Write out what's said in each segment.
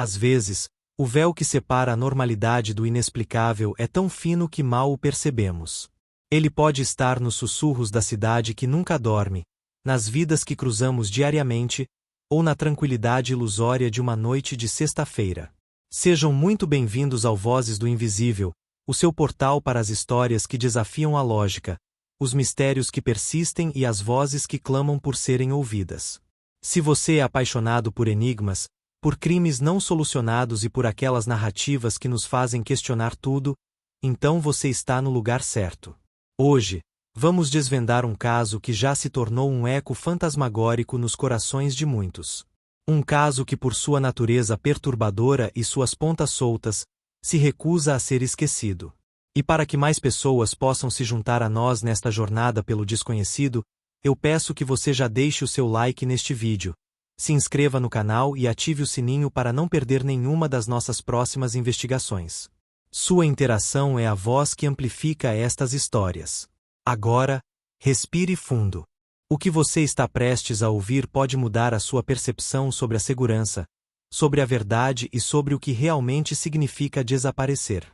Às vezes, o véu que separa a normalidade do inexplicável é tão fino que mal o percebemos. Ele pode estar nos sussurros da cidade que nunca dorme, nas vidas que cruzamos diariamente, ou na tranquilidade ilusória de uma noite de sexta-feira. Sejam muito bem-vindos ao Vozes do Invisível, o seu portal para as histórias que desafiam a lógica, os mistérios que persistem e as vozes que clamam por serem ouvidas. Se você é apaixonado por enigmas, por crimes não solucionados e por aquelas narrativas que nos fazem questionar tudo, então você está no lugar certo. Hoje, vamos desvendar um caso que já se tornou um eco fantasmagórico nos corações de muitos. Um caso que, por sua natureza perturbadora e suas pontas soltas, se recusa a ser esquecido. E para que mais pessoas possam se juntar a nós nesta jornada pelo desconhecido, eu peço que você já deixe o seu like neste vídeo, se inscreva no canal e ative o sininho para não perder nenhuma das nossas próximas investigações. Sua interação é a voz que amplifica estas histórias. Agora, respire fundo. O que você está prestes a ouvir pode mudar a sua percepção sobre a segurança, sobre a verdade e sobre o que realmente significa desaparecer.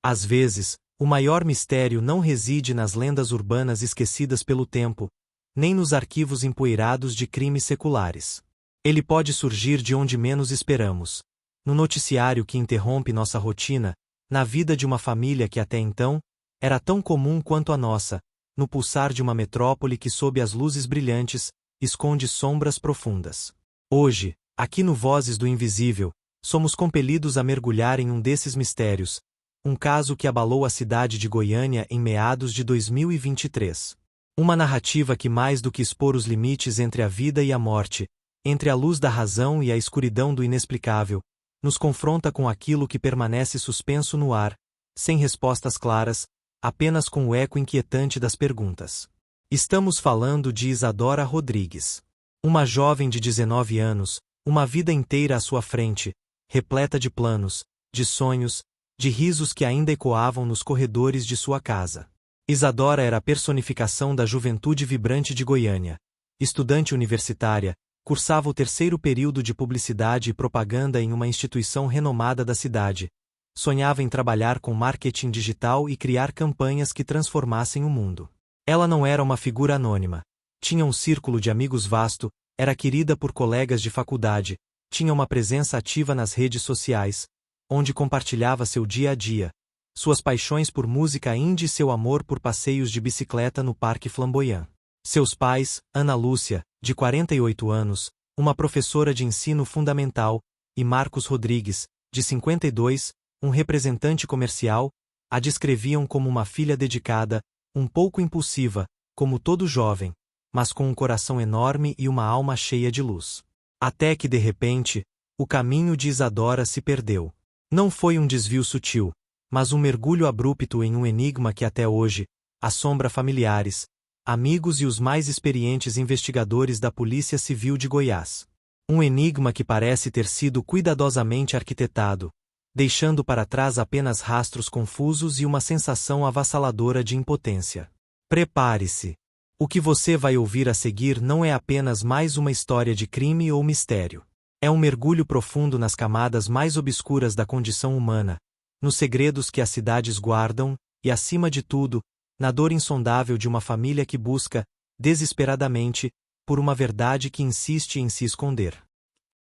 Às vezes, o maior mistério não reside nas lendas urbanas esquecidas pelo tempo, nem nos arquivos empoeirados de crimes seculares. Ele pode surgir de onde menos esperamos, no noticiário que interrompe nossa rotina, na vida de uma família que até então era tão comum quanto a nossa, no pulsar de uma metrópole que, sob as luzes brilhantes, esconde sombras profundas. Hoje, aqui no Vozes do Invisível, somos compelidos a mergulhar em um desses mistérios, um caso que abalou a cidade de Goiânia em meados de 2023. Uma narrativa que, mais do que expor os limites entre a vida e a morte, entre a luz da razão e a escuridão do inexplicável, nos confronta com aquilo que permanece suspenso no ar, sem respostas claras, apenas com o eco inquietante das perguntas. Estamos falando de Isadora Rodrigues. Uma jovem de 19 anos, uma vida inteira à sua frente, repleta de planos, de sonhos, de risos que ainda ecoavam nos corredores de sua casa. Isadora era a personificação da juventude vibrante de Goiânia. Estudante universitária, cursava o terceiro período de publicidade e propaganda em uma instituição renomada da cidade. Sonhava em trabalhar com marketing digital e criar campanhas que transformassem o mundo. Ela não era uma figura anônima. Tinha um círculo de amigos vasto, era querida por colegas de faculdade, tinha uma presença ativa nas redes sociais, onde compartilhava seu dia a dia, suas paixões por música indie e seu amor por passeios de bicicleta no Parque Flamboyant. Seus pais, Ana Lúcia, de 48 anos, uma professora de ensino fundamental, e Marcos Rodrigues, de 52, um representante comercial, a descreviam como uma filha dedicada, um pouco impulsiva, como todo jovem, mas com um coração enorme e uma alma cheia de luz. Até que, de repente, o caminho de Isadora se perdeu. Não foi um desvio sutil, mas um mergulho abrupto em um enigma que até hoje assombra familiares, amigos e os mais experientes investigadores da Polícia Civil de Goiás. Um enigma que parece ter sido cuidadosamente arquitetado, deixando para trás apenas rastros confusos e uma sensação avassaladora de impotência. Prepare-se. O que você vai ouvir a seguir não é apenas mais uma história de crime ou mistério. É um mergulho profundo nas camadas mais obscuras da condição humana, nos segredos que as cidades guardam e, acima de tudo, na dor insondável de uma família que busca, desesperadamente, por uma verdade que insiste em se esconder.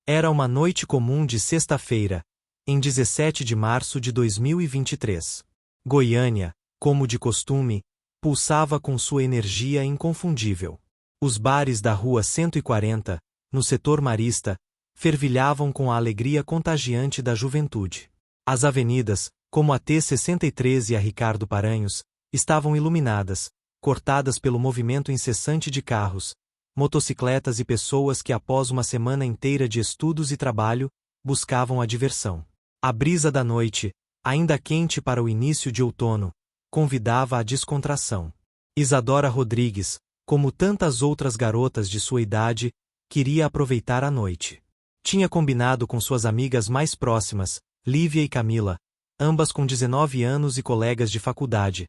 Era uma noite comum de sexta-feira, em 17 de março de 2023. Goiânia, como de costume, pulsava com sua energia inconfundível. Os bares da Rua 140, no setor marista, fervilhavam com a alegria contagiante da juventude. As avenidas, como a T-63 e a Ricardo Paranhos, estavam iluminadas, cortadas pelo movimento incessante de carros, motocicletas e pessoas que, após uma semana inteira de estudos e trabalho, buscavam a diversão. A brisa da noite, ainda quente para o início de outono, convidava à descontração. Isadora Rodrigues, como tantas outras garotas de sua idade, queria aproveitar a noite. Tinha combinado com suas amigas mais próximas, Lívia e Camila, ambas com 19 anos e colegas de faculdade,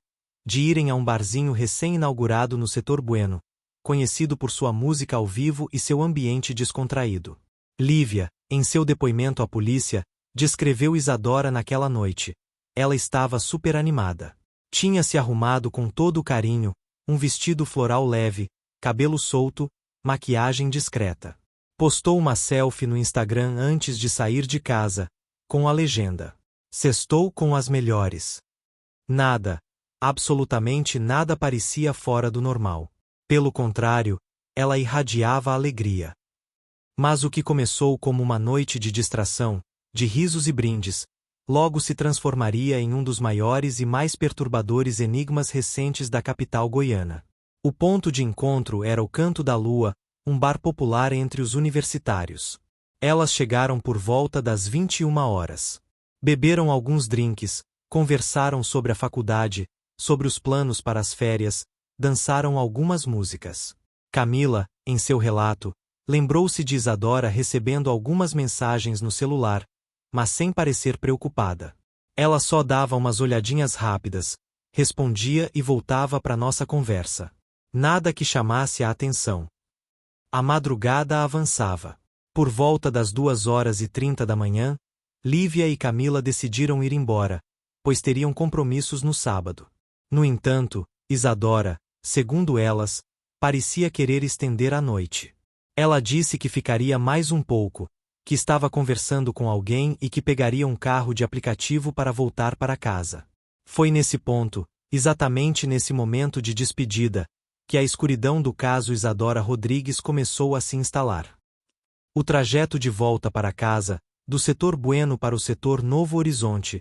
de irem a um barzinho recém-inaugurado no setor Bueno, conhecido por sua música ao vivo e seu ambiente descontraído. Lívia, Em seu depoimento à polícia, descreveu Isadora naquela noite. Ela estava super animada. Tinha se arrumado com todo o carinho, um vestido floral leve, cabelo solto, maquiagem discreta. Postou uma selfie no Instagram antes de sair de casa, com a legenda: "Sextou com as melhores." Nada, absolutamente nada parecia fora do normal. Pelo contrário, ela irradiava alegria. Mas o que começou como uma noite de distração, de risos e brindes, logo se transformaria em um dos maiores e mais perturbadores enigmas recentes da capital goiana. O ponto de encontro era o Canto da Lua, um bar popular entre os universitários. Elas chegaram por volta das 21 horas. Beberam alguns drinks, conversaram sobre a faculdade, sobre os planos para as férias, dançaram algumas músicas. Camila, em seu relato, lembrou-se de Isadora recebendo algumas mensagens no celular, mas sem parecer preocupada. Ela só dava umas olhadinhas rápidas, respondia e voltava para nossa conversa. Nada que chamasse a atenção. A madrugada avançava. Por volta das 2h30 da manhã, Lívia e Camila decidiram ir embora, pois teriam compromissos no sábado. No entanto, Isadora, segundo elas, parecia querer estender a noite. Ela disse que ficaria mais um pouco, que estava conversando com alguém e que pegaria um carro de aplicativo para voltar para casa. Foi nesse ponto, exatamente nesse momento de despedida, que a escuridão do caso Isadora Rodrigues começou a se instalar. O trajeto de volta para casa, do setor Bueno para o setor Novo Horizonte,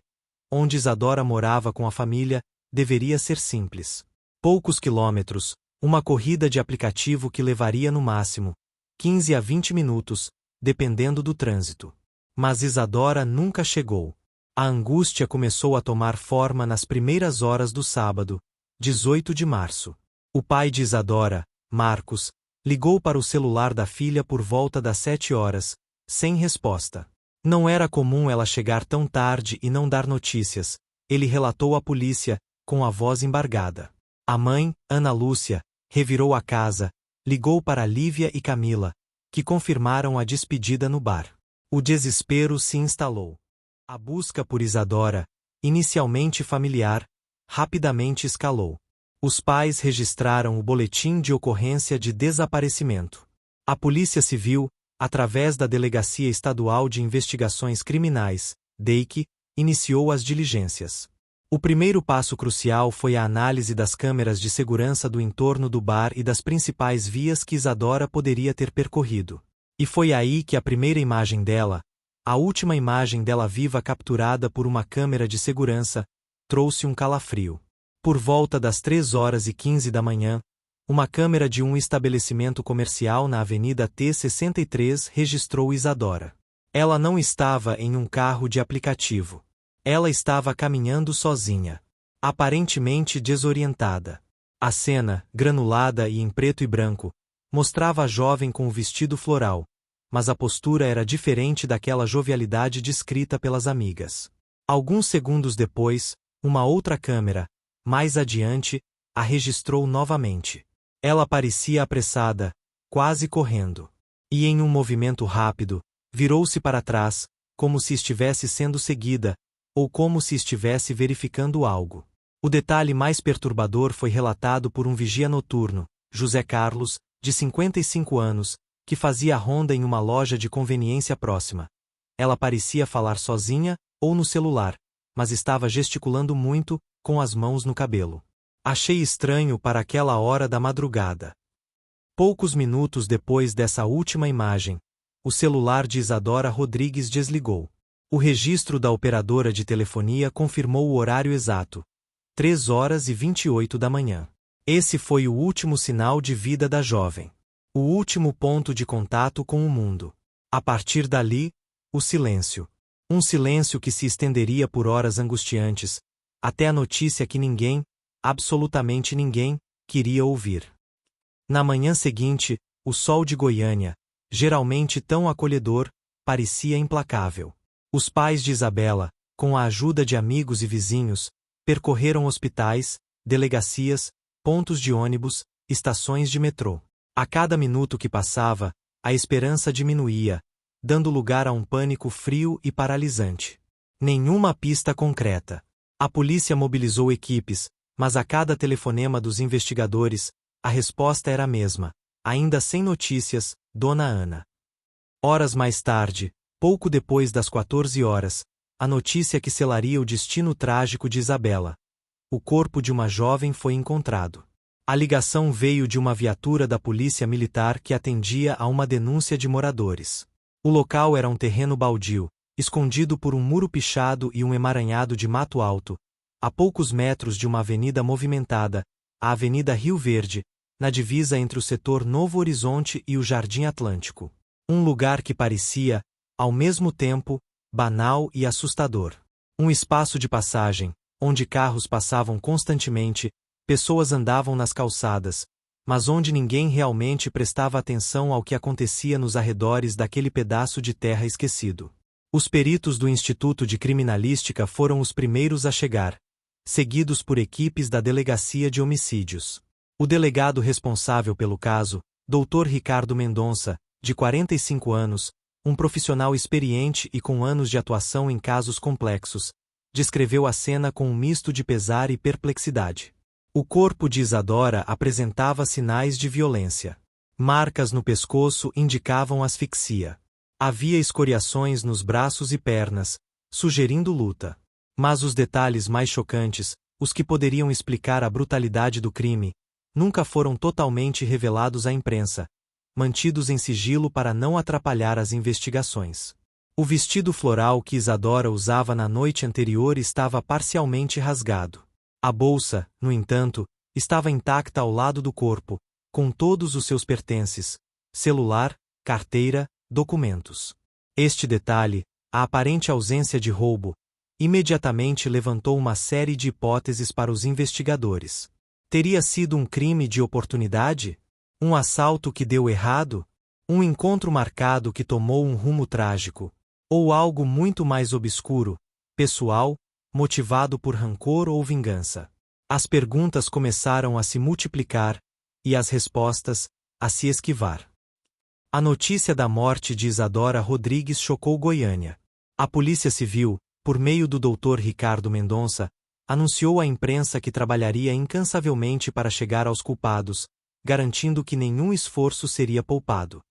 onde Isadora morava com a família, deveria ser simples. Poucos quilômetros, uma corrida de aplicativo que levaria no máximo 15 a 20 minutos, dependendo do trânsito. Mas Isadora nunca chegou. A angústia começou a tomar forma nas primeiras horas do sábado, 18 de março. O pai de Isadora, Marcos, ligou para o celular da filha por volta das 7 horas, sem resposta. Não era comum ela chegar tão tarde e não dar notícias, ele relatou à polícia, com a voz embargada. A mãe, Ana Lúcia, revirou a casa, ligou para Lívia e Camila, que confirmaram a despedida no bar. O desespero se instalou. A busca por Isadora, inicialmente familiar, rapidamente escalou. Os pais registraram o boletim de ocorrência de desaparecimento. A Polícia Civil, através da Delegacia Estadual de Investigações Criminais, DEIC, iniciou as diligências. O primeiro passo crucial foi a análise das câmeras de segurança do entorno do bar e das principais vias que Isadora poderia ter percorrido. E foi aí que a primeira imagem dela, a última imagem dela viva capturada por uma câmera de segurança, trouxe um calafrio. Por volta das 3h15 da manhã, uma câmera de um estabelecimento comercial na Avenida T63 registrou Isadora. Ela não estava em um carro de aplicativo. Ela estava caminhando sozinha, aparentemente desorientada. A cena, granulada e em preto e branco, mostrava a jovem com o vestido floral, mas a postura era diferente daquela jovialidade descrita pelas amigas. Alguns segundos depois, uma outra câmera, mais adiante, a registrou novamente. Ela parecia apressada, quase correndo. E em um movimento rápido, virou-se para trás, como se estivesse sendo seguida, ou como se estivesse verificando algo. O detalhe mais perturbador foi relatado por um vigia noturno, José Carlos, de 55 anos, que fazia ronda em uma loja de conveniência próxima. Ela parecia falar sozinha, ou no celular, mas estava gesticulando muito, com as mãos no cabelo. Achei estranho para aquela hora da madrugada. Poucos minutos depois dessa última imagem, o celular de Isadora Rodrigues desligou. O registro da operadora de telefonia confirmou o horário exato, 3h28 da manhã. Esse foi o último sinal de vida da jovem. O último ponto de contato com o mundo. A partir dali, o silêncio. Um silêncio que se estenderia por horas angustiantes, até a notícia que ninguém, absolutamente ninguém, queria ouvir. Na manhã seguinte, o sol de Goiânia, geralmente tão acolhedor, parecia implacável. Os pais de Isabela, com a ajuda de amigos e vizinhos, percorreram hospitais, delegacias, pontos de ônibus, estações de metrô. A cada minuto que passava, a esperança diminuía, dando lugar a um pânico frio e paralisante. Nenhuma pista concreta. A polícia mobilizou equipes, mas a cada telefonema dos investigadores, a resposta era a mesma. Ainda sem notícias, Dona Ana. Horas mais tarde, pouco depois das 14 horas, a notícia que selaria o destino trágico de Isabela. O corpo de uma jovem foi encontrado. A ligação veio de uma viatura da polícia militar que atendia a uma denúncia de moradores. O local era um terreno baldio, escondido por um muro pichado e um emaranhado de mato alto, a poucos metros de uma avenida movimentada, a Avenida Rio Verde, na divisa entre o setor Novo Horizonte e o Jardim Atlântico. Um lugar que parecia, ao mesmo tempo, banal e assustador. Um espaço de passagem, onde carros passavam constantemente, pessoas andavam nas calçadas, mas onde ninguém realmente prestava atenção ao que acontecia nos arredores daquele pedaço de terra esquecido. Os peritos do Instituto de Criminalística foram os primeiros a chegar, seguidos por equipes da Delegacia de Homicídios. O delegado responsável pelo caso, Dr. Ricardo Mendonça, de 45 anos, um profissional experiente e com anos de atuação em casos complexos, descreveu a cena com um misto de pesar e perplexidade. O corpo de Isadora apresentava sinais de violência. Marcas no pescoço indicavam asfixia. Havia escoriações nos braços e pernas, sugerindo luta. Mas os detalhes mais chocantes, os que poderiam explicar a brutalidade do crime, nunca foram totalmente revelados à imprensa, mantidos em sigilo para não atrapalhar as investigações. O vestido floral que Isadora usava na noite anterior estava parcialmente rasgado. A bolsa, no entanto, estava intacta ao lado do corpo, com todos os seus pertences: celular, carteira, documentos. Este detalhe, a aparente ausência de roubo, imediatamente levantou uma série de hipóteses para os investigadores. Teria sido um crime de oportunidade? Um assalto que deu errado? Um encontro marcado que tomou um rumo trágico? Ou algo muito mais obscuro, pessoal, motivado por rancor ou vingança? As perguntas começaram a se multiplicar, e as respostas, a se esquivar. A notícia da morte de Isadora Rodrigues chocou Goiânia. A Polícia Civil, por meio do Dr. Ricardo Mendonça, anunciou à imprensa que trabalharia incansavelmente para chegar aos culpados, garantindo que nenhum esforço seria poupado.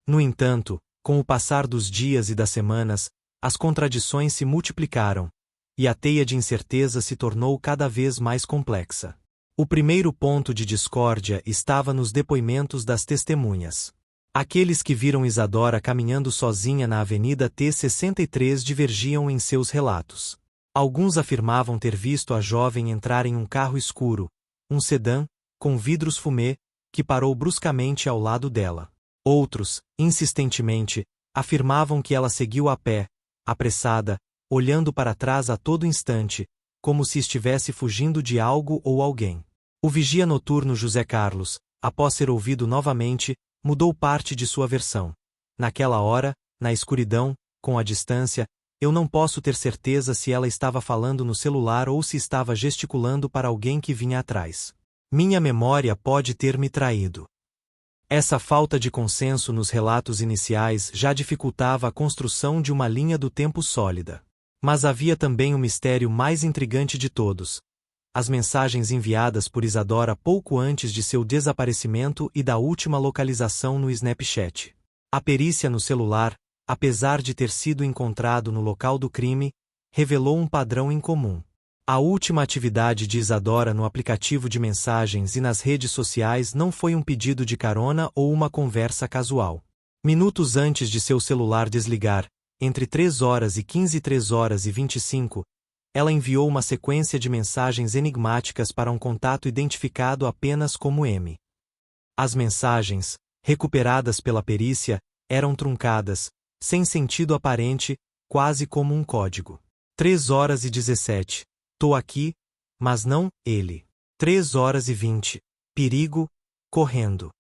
No entanto, com o passar dos dias e das semanas, as contradições se multiplicaram, e a teia de incerteza se tornou cada vez mais complexa. O primeiro ponto de discórdia estava nos depoimentos das testemunhas. Aqueles que viram Isadora caminhando sozinha na Avenida T-63 divergiam em seus relatos. Alguns afirmavam ter visto a jovem entrar em um carro escuro, um sedã, com vidros fumê, que parou bruscamente ao lado dela. Outros, insistentemente, afirmavam que ela seguiu a pé, apressada, olhando para trás a todo instante, como se estivesse fugindo de algo ou alguém. O vigia noturno José Carlos, após ser ouvido novamente, mudou parte de sua versão. Naquela hora, na escuridão, com a distância, eu não posso ter certeza se ela estava falando no celular ou se estava gesticulando para alguém que vinha atrás. Minha memória pode ter me traído. Essa falta de consenso nos relatos iniciais já dificultava a construção de uma linha do tempo sólida. Mas havia também o mistério mais intrigante de todos: as mensagens enviadas por Isadora pouco antes de seu desaparecimento e da última localização no Snapchat. A perícia no celular, apesar de ter sido encontrado no local do crime, revelou um padrão incomum. A última atividade de Isadora no aplicativo de mensagens e nas redes sociais não foi um pedido de carona ou uma conversa casual. Minutos antes de seu celular desligar, entre 3 horas e 15 e 3 horas e 25, ela enviou uma sequência de mensagens enigmáticas para um contato identificado apenas como M. As mensagens, recuperadas pela perícia, eram truncadas, sem sentido aparente, quase como um código. 3 horas e 17. Tô aqui, mas não, ele. 3 horas e 20. Perigo, correndo.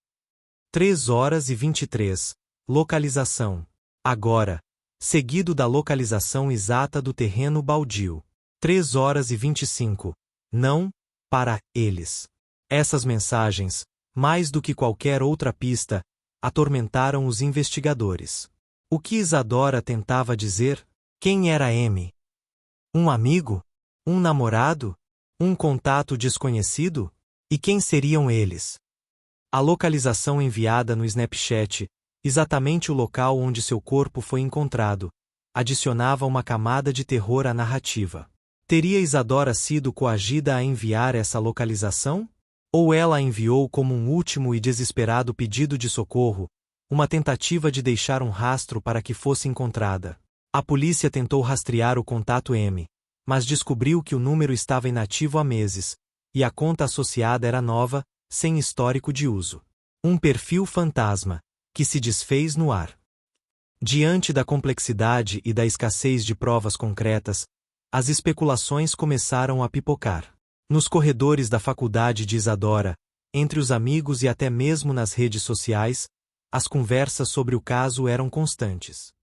3 horas e 23. Localização. Agora. Seguido da localização exata do terreno baldio. 3 horas e 25. Não, para eles. Essas mensagens, mais do que qualquer outra pista, atormentaram os investigadores. O que Isadora tentava dizer? Quem era M? Um amigo? Um namorado? Um contato desconhecido? E quem seriam eles? A localização enviada no Snapchat, exatamente o local onde seu corpo foi encontrado, adicionava uma camada de terror à narrativa. Teria Isadora sido coagida a enviar essa localização? Ou ela a enviou como um último e desesperado pedido de socorro, uma tentativa de deixar um rastro para que fosse encontrada? A polícia tentou rastrear o contato M, mas descobriu que o número estava inativo há meses, e a conta associada era nova, sem histórico de uso. Um perfil fantasma, que se desfez no ar. Diante da complexidade e da escassez de provas concretas, as especulações começaram a pipocar. Nos corredores da faculdade de Isadora, entre os amigos e até mesmo nas redes sociais, as conversas sobre o caso eram constantes.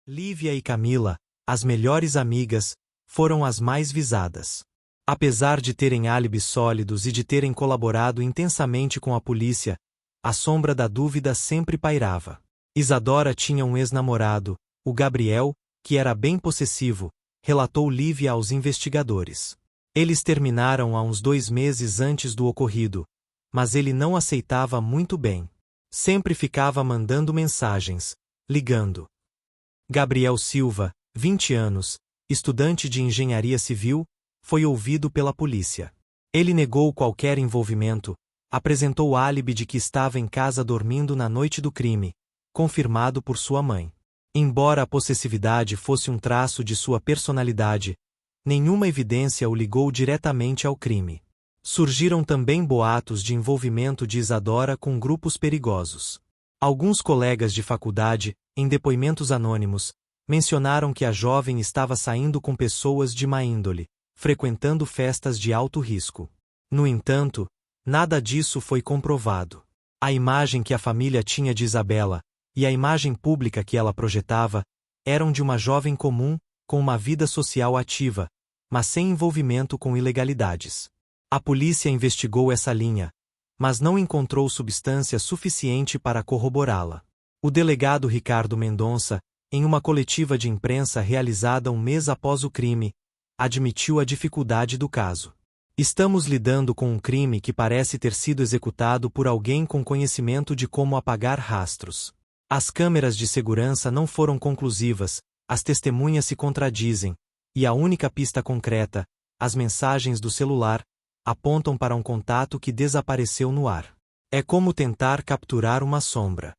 Lívia e Camila, as melhores amigas, foram as mais visadas. Apesar de terem álibis sólidos e de terem colaborado intensamente com a polícia, a sombra da dúvida sempre pairava. Isadora tinha um ex-namorado, o Gabriel, que era bem possessivo, relatou Lívia aos investigadores. Eles terminaram há uns 2 meses antes do ocorrido, mas ele não aceitava muito bem. Sempre ficava mandando mensagens, ligando. Gabriel Silva, 20 anos, estudante de engenharia civil, foi ouvido pela polícia. Ele negou qualquer envolvimento, apresentou o álibi de que estava em casa dormindo na noite do crime, confirmado por sua mãe. Embora a possessividade fosse um traço de sua personalidade, nenhuma evidência o ligou diretamente ao crime. Surgiram também boatos de envolvimento de Isadora com grupos perigosos. Alguns colegas de faculdade, em depoimentos anônimos, mencionaram que a jovem estava saindo com pessoas de má índole, frequentando festas de alto risco. No entanto, nada disso foi comprovado. A imagem que a família tinha de Isabela, e a imagem pública que ela projetava, eram de uma jovem comum, com uma vida social ativa, mas sem envolvimento com ilegalidades. A polícia investigou essa linha, mas não encontrou substância suficiente para corroborá-la. O delegado Ricardo Mendonça, em uma coletiva de imprensa realizada um mês após o crime, admitiu a dificuldade do caso. Estamos lidando com um crime que parece ter sido executado por alguém com conhecimento de como apagar rastros. As câmeras de segurança não foram conclusivas, as testemunhas se contradizem, e a única pista concreta, as mensagens do celular, apontam para um contato que desapareceu no ar. É como tentar capturar uma sombra.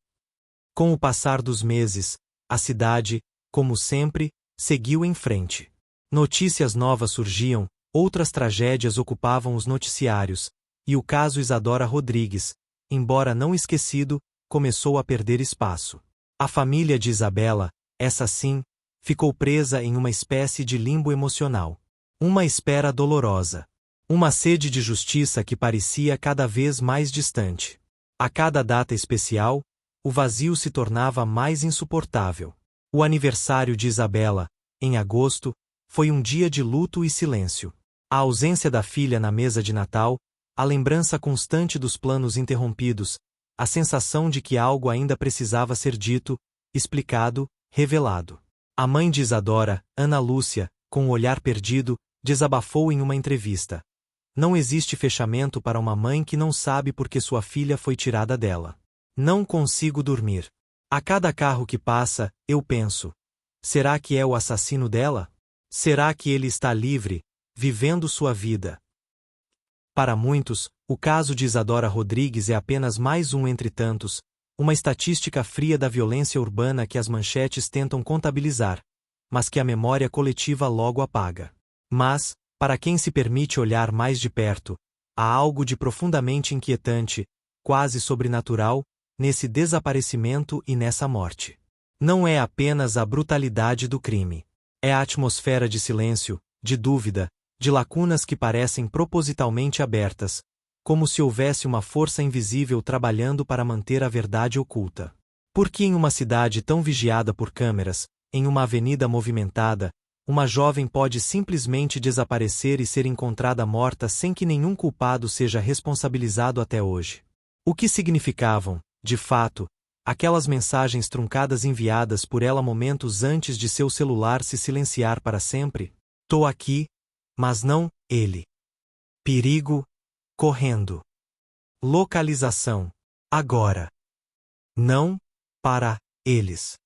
Com o passar dos meses, a cidade, como sempre, seguiu em frente. Notícias novas surgiam, outras tragédias ocupavam os noticiários, e o caso Isadora Rodrigues, embora não esquecido, começou a perder espaço. A família de Isabela, essa sim, ficou presa em uma espécie de limbo emocional. Uma espera dolorosa. Uma sede de justiça que parecia cada vez mais distante. A cada data especial, o vazio se tornava mais insuportável. O aniversário de Isabela, em agosto, foi um dia de luto e silêncio. A ausência da filha na mesa de Natal, a lembrança constante dos planos interrompidos, a sensação de que algo ainda precisava ser dito, explicado, revelado. A mãe de Isadora, Ana Lúcia, com o olhar perdido, desabafou em uma entrevista. Não existe fechamento para uma mãe que não sabe por que sua filha foi tirada dela. Não consigo dormir. A cada carro que passa, eu penso: será que é o assassino dela? Será que ele está livre, vivendo sua vida? Para muitos, o caso de Isadora Rodrigues é apenas mais um entre tantos, uma estatística fria da violência urbana que as manchetes tentam contabilizar, mas que a memória coletiva logo apaga. Mas, para quem se permite olhar mais de perto, há algo de profundamente inquietante, quase sobrenatural, nesse desaparecimento e nessa morte. Não é apenas a brutalidade do crime. É a atmosfera de silêncio, de dúvida, de lacunas que parecem propositalmente abertas, como se houvesse uma força invisível trabalhando para manter a verdade oculta. Porque em uma cidade tão vigiada por câmeras, em uma avenida movimentada, uma jovem pode simplesmente desaparecer e ser encontrada morta sem que nenhum culpado seja responsabilizado até hoje? O que significavam, de fato, Aquelas mensagens truncadas enviadas por ela momentos antes de seu celular se silenciar para sempre? Tô aqui, mas não ele. Perigo, correndo. Localização. Agora. Não, para eles.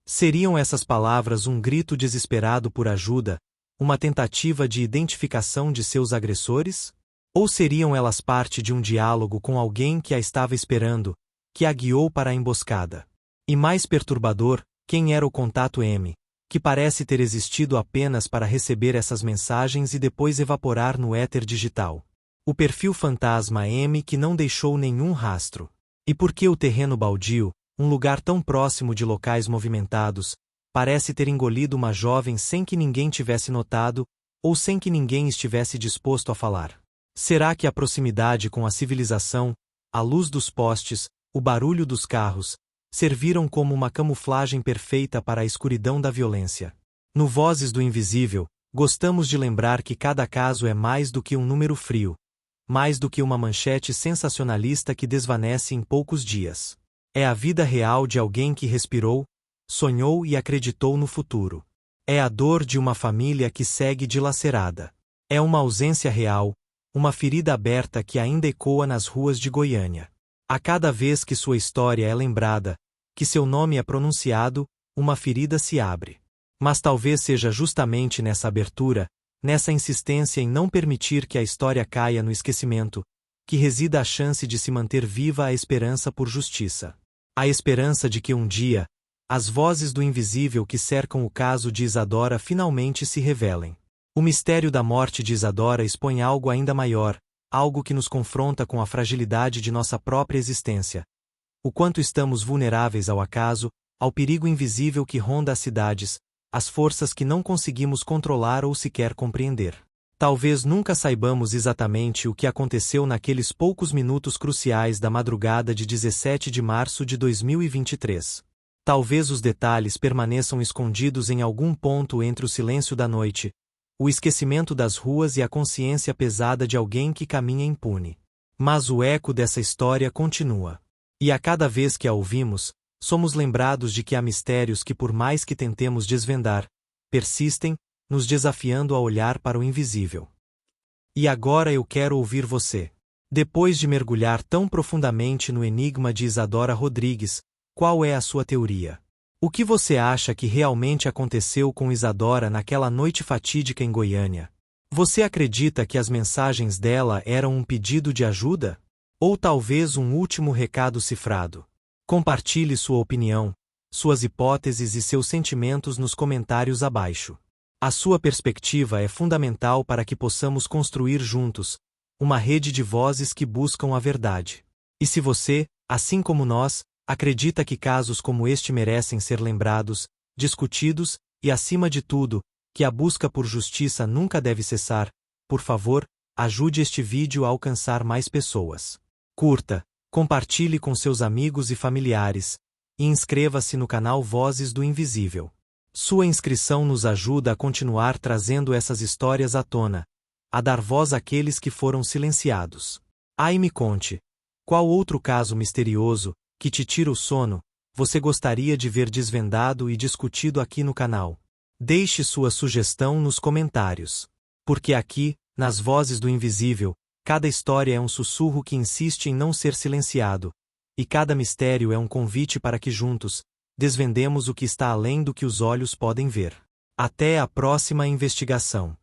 Seriam essas palavras um grito desesperado por ajuda, uma tentativa de identificação de seus agressores? Ou seriam elas parte de um diálogo com alguém que a estava esperando, que a guiou para a emboscada? E mais perturbador, quem era o contato M, que parece ter existido apenas para receber essas mensagens e depois evaporar no éter digital? O perfil fantasma M que não deixou nenhum rastro. E por que o terreno baldio, um lugar tão próximo de locais movimentados, parece ter engolido uma jovem sem que ninguém tivesse notado, ou sem que ninguém estivesse disposto a falar? Será que a proximidade com a civilização, a luz dos postes, o barulho dos carros, serviram como uma camuflagem perfeita para a escuridão da violência? No Vozes do Invisível, gostamos de lembrar que cada caso é mais do que um número frio, mais do que uma manchete sensacionalista que desvanece em poucos dias. É a vida real de alguém que respirou, sonhou e acreditou no futuro. É a dor de uma família que segue dilacerada. É uma ausência real, uma ferida aberta que ainda ecoa nas ruas de Goiânia. A cada vez que sua história é lembrada, que seu nome é pronunciado, uma ferida se abre. Mas talvez seja justamente nessa abertura, nessa insistência em não permitir que a história caia no esquecimento, que resida a chance de se manter viva a esperança por justiça. A esperança de que um dia, as vozes do invisível que cercam o caso de Isadora finalmente se revelem. O mistério da morte de Isadora expõe algo ainda maior, algo que nos confronta com a fragilidade de nossa própria existência. O quanto estamos vulneráveis ao acaso, ao perigo invisível que ronda as cidades, às forças que não conseguimos controlar ou sequer compreender. Talvez nunca saibamos exatamente o que aconteceu naqueles poucos minutos cruciais da madrugada de 17 de março de 2023. Talvez os detalhes permaneçam escondidos em algum ponto entre o silêncio da noite, o esquecimento das ruas e a consciência pesada de alguém que caminha impune. Mas o eco dessa história continua. E a cada vez que a ouvimos, somos lembrados de que há mistérios que, por mais que tentemos desvendar, persistem, nos desafiando a olhar para o invisível. E agora eu quero ouvir você. Depois de mergulhar tão profundamente no enigma de Isadora Rodrigues, qual é a sua teoria? O que você acha que realmente aconteceu com Isadora naquela noite fatídica em Goiânia? Você acredita que as mensagens dela eram um pedido de ajuda? Ou talvez um último recado cifrado? Compartilhe sua opinião, suas hipóteses e seus sentimentos nos comentários abaixo. A sua perspectiva é fundamental para que possamos construir juntos uma rede de vozes que buscam a verdade. E se você, assim como nós, acredita que casos como este merecem ser lembrados, discutidos e, acima de tudo, que a busca por justiça nunca deve cessar, por favor, ajude este vídeo a alcançar mais pessoas. Curta, compartilhe com seus amigos e familiares, e inscreva-se no canal Vozes do Invisível. Sua inscrição nos ajuda a continuar trazendo essas histórias à tona, a dar voz àqueles que foram silenciados. E me conte, qual outro caso misterioso, que te tira o sono, você gostaria de ver desvendado e discutido aqui no canal? Deixe sua sugestão nos comentários. Porque aqui, nas Vozes do Invisível, cada história é um sussurro que insiste em não ser silenciado, e cada mistério é um convite para que juntos, desvendemos o que está além do que os olhos podem ver. Até a próxima investigação.